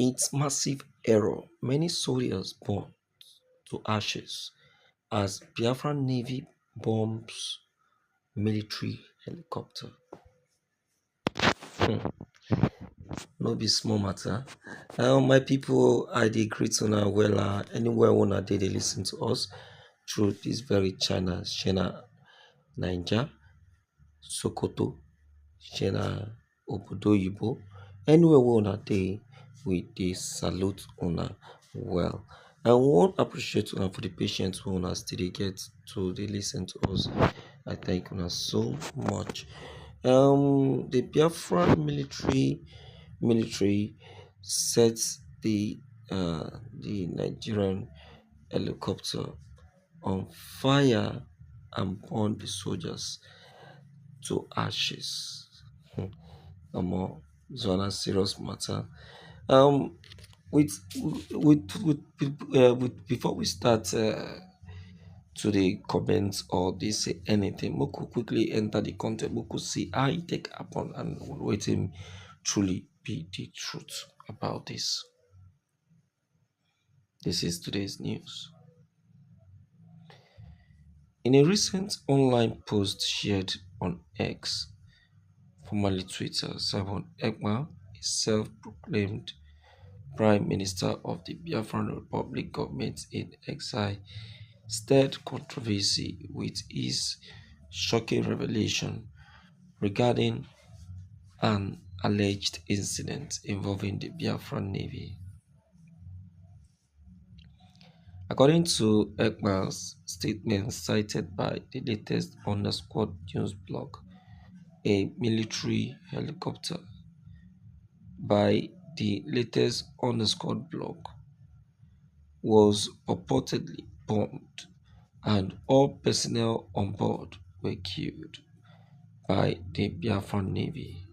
It's massive error. Many soldiers burned to ashes as Biafra Navy bombs military helicopter. Hmm, no be small matter. My people, I dey greet una well anywhere una dey listen to us through this very channel, Shena Niger, Sokoto, Shena Obodo Yibo. Anywhere wey una dey, we dey salute una well. I wan appreciate una for the patience wey una still dey get to dey listen to us. I thank una so much. The Biafra military set the Nigerian helicopter on fire and burned the soldiers to ashes. Omo, this one na serious matter. Um, with before we start to the comments or they say anything, we could quickly enter the content. We could see how it take happen and waiting truly be the truth about this. This is today's news. In a recent online post shared on X, formerly Twitter, Simon Ekman, a self-proclaimed Prime Minister of the Biafran Republic government in exile, stirred controversy with his shocking revelation regarding an alleged incident involving the Biafran Navy. According to Ekman's statement cited by the latest underscore news blog, a military helicopter by the latest underscore blog was purportedly bombed and all personnel on board were killed by the Biafran Navy.